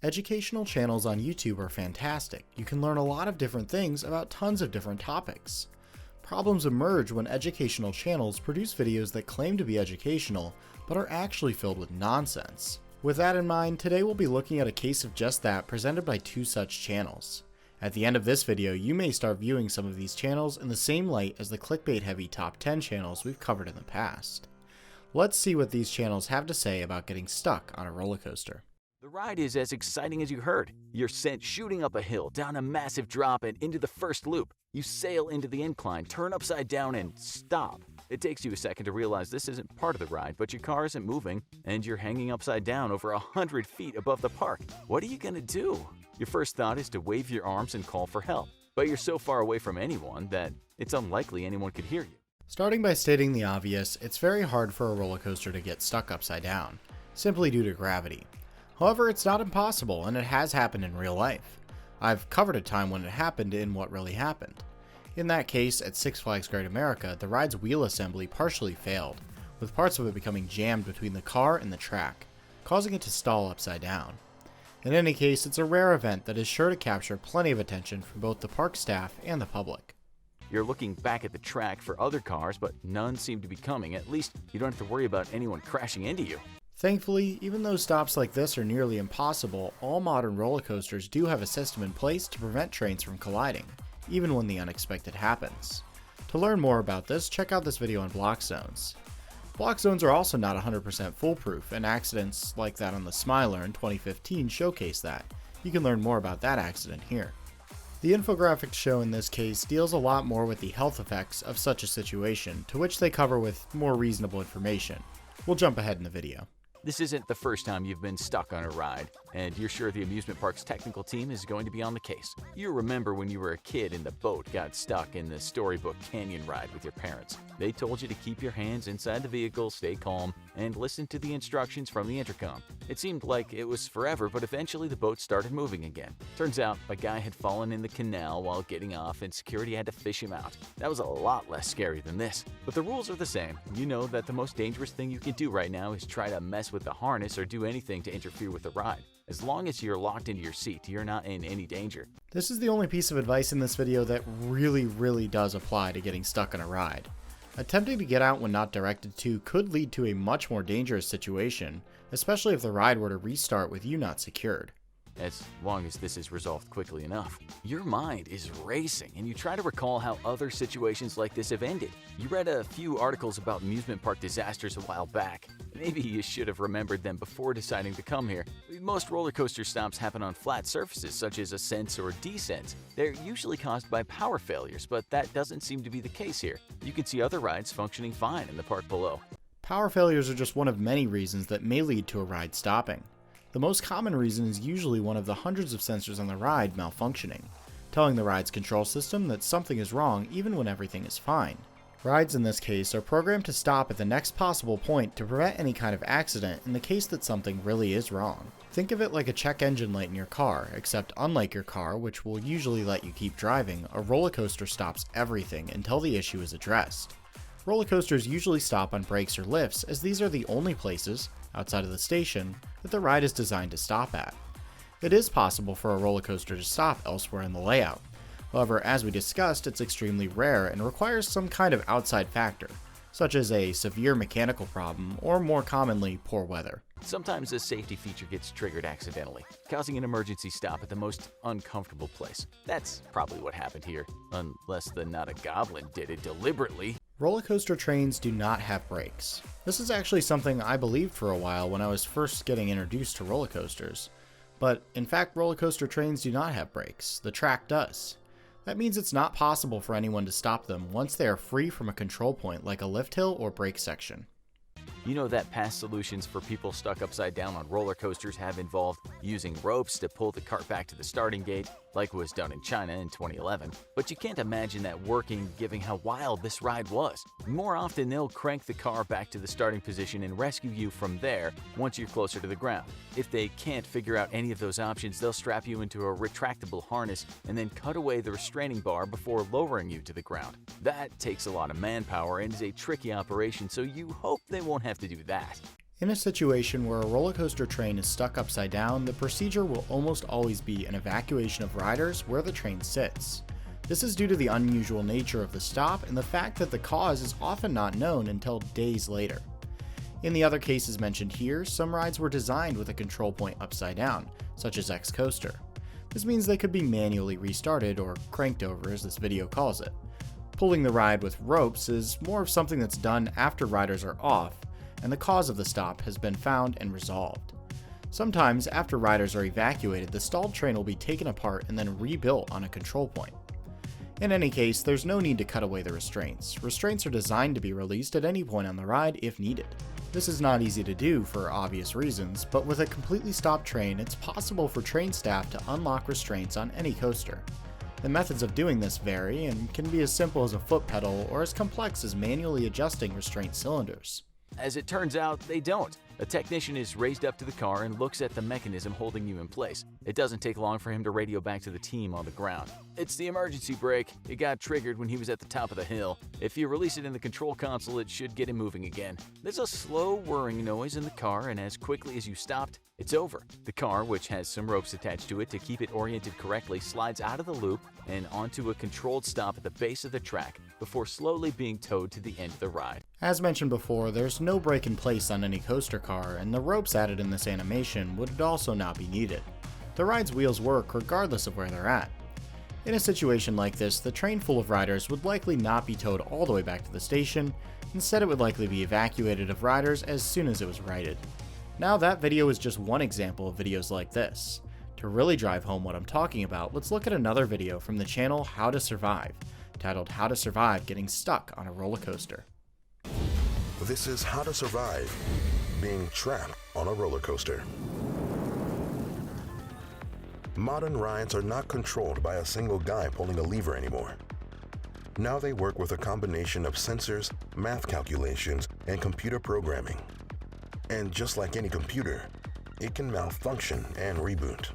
Educational channels on YouTube are fantastic. You can learn a lot of different things about tons of different topics. Problems emerge when educational channels produce videos that claim to be educational, but are actually filled with nonsense. With that in mind, today we'll be looking at a case of just that presented by two such channels. At the end of this video, you may start viewing some of these channels in the same light as the clickbait-heavy top 10 channels we've covered in the past. Let's see what these channels have to say about getting stuck on a roller coaster. The ride is as exciting as you heard. You're sent shooting up a hill, down a massive drop, and into the first loop. You sail into the incline, turn upside down, and stop. It takes you a second to realize this isn't part of the ride, but your car isn't moving, and you're hanging upside down over 100 feet above the park. What are you gonna do? Your first thought is to wave your arms and call for help, but you're so far away from anyone that it's unlikely anyone could hear you. Starting by stating the obvious, it's very hard for a roller coaster to get stuck upside down, simply due to gravity. However, it's not impossible, and it has happened in real life. I've covered a time when it happened in What Really Happened. In that case, at Six Flags Great America, the ride's wheel assembly partially failed, with parts of it becoming jammed between the car and the track, causing it to stall upside down. In any case, it's a rare event that is sure to capture plenty of attention from both the park staff and the public. You're looking back at the track for other cars, but none seem to be coming. At least you don't have to worry about anyone crashing into you. Thankfully, even though stops like this are nearly impossible, all modern roller coasters do have a system in place to prevent trains from colliding, even when the unexpected happens. To learn more about this, check out this video on block zones. Block zones are also not 100% foolproof, and accidents like that on the Smiler in 2015 showcase that. You can learn more about that accident here. The infographics show in this case deals a lot more with the health effects of such a situation, to which they cover with more reasonable information. We'll jump ahead in the video. This isn't the first time you've been stuck on a ride, and you're sure the amusement park's technical team is going to be on the case. You remember when you were a kid and the boat got stuck in the Storybook Canyon ride with your parents. They told you to keep your hands inside the vehicle, stay calm, and listen to the instructions from the intercom. It seemed like it was forever, but eventually the boat started moving again. Turns out a guy had fallen in the canal while getting off, and security had to fish him out. That was a lot less scary than this. But the rules are the same. You know that the most dangerous thing you can do right now is try to mess with the harness or do anything to interfere with the ride. As long as you're locked into your seat, you're not in any danger. This is the only piece of advice in this video that really does apply to getting stuck on a ride. Attempting to get out when not directed to could lead to a much more dangerous situation, especially if the ride were to restart with you not secured. As long as this is resolved quickly enough. Your mind is racing, and you try to recall how other situations like this have ended. You read a few articles about amusement park disasters a while back. Maybe you should have remembered them before deciding to come here. Most roller coaster stops happen on flat surfaces, such as ascents or descents. They're usually caused by power failures, but that doesn't seem to be the case here. You can see other rides functioning fine in the park below. Power failures are just one of many reasons that may lead to a ride stopping. The most common reason is usually one of the hundreds of sensors on the ride malfunctioning, telling the ride's control system that something is wrong even when everything is fine. Rides in this case are programmed to stop at the next possible point to prevent any kind of accident in the case that something really is wrong. Think of it like a check engine light in your car, except unlike your car, which will usually let you keep driving, a roller coaster stops everything until the issue is addressed. Roller coasters usually stop on brakes or lifts, as these are the only places, outside of the station, that the ride is designed to stop at. It is possible for a roller coaster to stop elsewhere in the layout. However, as we discussed, it's extremely rare and requires some kind of outside factor, such as a severe mechanical problem or, more commonly, poor weather. Sometimes a safety feature gets triggered accidentally, causing an emergency stop at the most uncomfortable place. That's probably what happened here, unless the Not a Goblin did it deliberately. Roller coaster trains do not have brakes. This is actually something I believed for a while when I was first getting introduced to roller coasters. But in fact, roller coaster trains do not have brakes. The track does. That means it's not possible for anyone to stop them once they are free from a control point like a lift hill or brake section. You know that past solutions for people stuck upside down on roller coasters have involved using ropes to pull the cart back to the starting gate, like was done in China in 2011. But you can't imagine that working given how wild this ride was. More often, they'll crank the car back to the starting position and rescue you from there once you're closer to the ground. If they can't figure out any of those options, they'll strap you into a retractable harness and then cut away the restraining bar before lowering you to the ground. That takes a lot of manpower and is a tricky operation, so you hope they won't have to do that. In a situation where a roller coaster train is stuck upside down, the procedure will almost always be an evacuation of riders where the train sits. This is due to the unusual nature of the stop and the fact that the cause is often not known until days later. In the other cases mentioned here, some rides were designed with a control point upside down, such as X Coaster. This means they could be manually restarted, or cranked over as this video calls it. Pulling the ride with ropes is more of something that's done after riders are off, and the cause of the stop has been found and resolved. Sometimes, after riders are evacuated, the stalled train will be taken apart and then rebuilt on a control point. In any case, there's no need to cut away the restraints. Restraints are designed to be released at any point on the ride if needed. This is not easy to do for obvious reasons, but with a completely stopped train, it's possible for train staff to unlock restraints on any coaster. The methods of doing this vary and can be as simple as a foot pedal or as complex as manually adjusting restraint cylinders. As it turns out, they don't. A technician is raised up to the car and looks at the mechanism holding you in place. It doesn't take long for him to radio back to the team on the ground. It's the emergency brake. It got triggered when he was at the top of the hill. If you release it in the control console, it should get him moving again. There's a slow whirring noise in the car, and as quickly as you stopped, it's over. The car, which has some ropes attached to it to keep it oriented correctly, slides out of the loop and onto a controlled stop at the base of the track before slowly being towed to the end of the ride. As mentioned before, there's no brake in place on any coaster car, and the ropes added in this animation would also not be needed. The ride's wheels work regardless of where they're at. In a situation like this, the train full of riders would likely not be towed all the way back to the station. Instead, it would likely be evacuated of riders as soon as it was righted. Now, that video is just one example of videos like this. To really drive home what I'm talking about, let's look at another video from the channel How to Survive, titled How to Survive Getting Stuck on a Roller Coaster. This is How to Survive Being Trapped on a Roller Coaster. Modern rides are not controlled by a single guy pulling a lever anymore. Now they work with a combination of sensors, math calculations, and computer programming. And just like any computer, it can malfunction and reboot.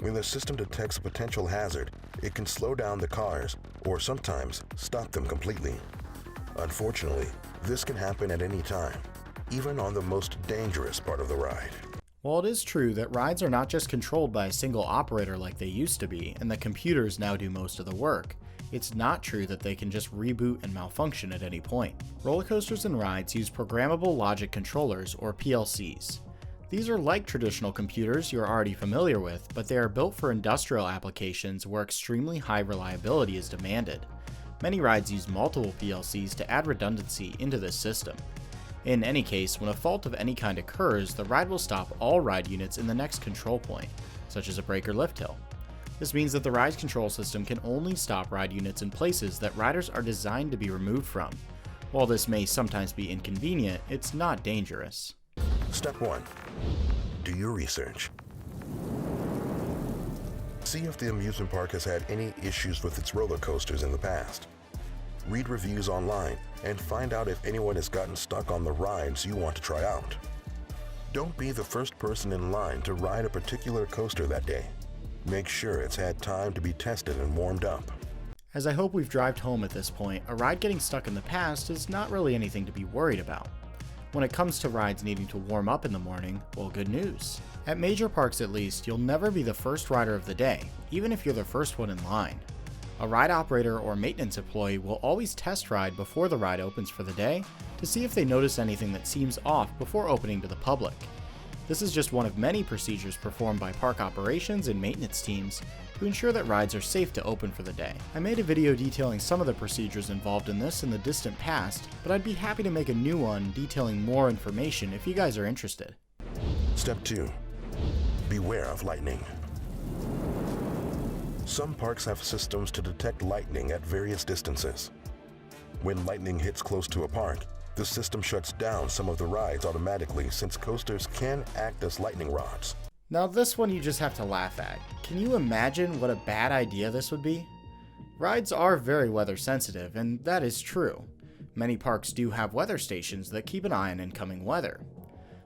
When the system detects a potential hazard, it can slow down the cars or sometimes stop them completely. Unfortunately, this can happen at any time, even on the most dangerous part of the ride. While it is true that rides are not just controlled by a single operator like they used to be, and that computers now do most of the work, it's not true that they can just reboot and malfunction at any point. Roller coasters and rides use programmable logic controllers, or PLCs. These are like traditional computers you're already familiar with, but they are built for industrial applications where extremely high reliability is demanded. Many rides use multiple PLCs to add redundancy into this system. In any case, when a fault of any kind occurs, the ride will stop all ride units in the next control point, such as a brake or lift hill. This means that the ride's control system can only stop ride units in places that riders are designed to be removed from. While this may sometimes be inconvenient, it's not dangerous. Step 1. Do your research. See if the amusement park has had any issues with its roller coasters in the past. Read reviews online and find out if anyone has gotten stuck on the rides you want to try out. Don't be the first person in line to ride a particular coaster that day. Make sure it's had time to be tested and warmed up. As I hope we've drived home at this point, a ride getting stuck in the past is not really anything to be worried about. When it comes to rides needing to warm up in the morning, well, good news. At major parks at least, you'll never be the first rider of the day, even if you're the first one in line. A ride operator or maintenance employee will always test ride before the ride opens for the day to see if they notice anything that seems off before opening to the public. This is just one of many procedures performed by park operations and maintenance teams to ensure that rides are safe to open for the day. I made a video detailing some of the procedures involved in this in the distant past, but I'd be happy to make a new one detailing more information if you guys are interested. Step 2. Beware of lightning. Some parks have systems to detect lightning at various distances. When lightning hits close to a park, the system shuts down some of the rides automatically since coasters can act as lightning rods. Now this one you just have to laugh at. Can you imagine what a bad idea this would be? Rides are very weather sensitive, and that is true. Many parks do have weather stations that keep an eye on incoming weather.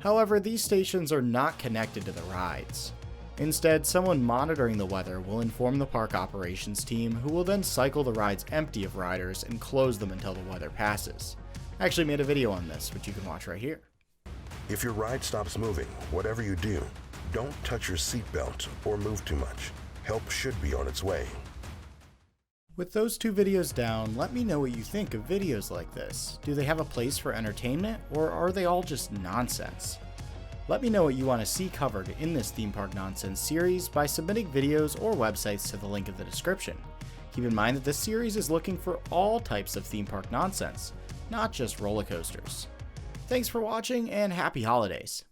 However, these stations are not connected to the rides. Instead, someone monitoring the weather will inform the park operations team, who will then cycle the rides empty of riders and close them until the weather passes. I actually made a video on this, which you can watch right here. If your ride stops moving, whatever you do, don't touch your seatbelt or move too much. Help should be on its way. With those 2 videos down, let me know what you think of videos like this. Do they have a place for entertainment, or are they all just nonsense? Let me know what you want to see covered in this Theme Park Nonsense series by submitting videos or websites to the link in the description. Keep in mind that this series is looking for all types of theme park nonsense, not just roller coasters. Thanks for watching and happy holidays!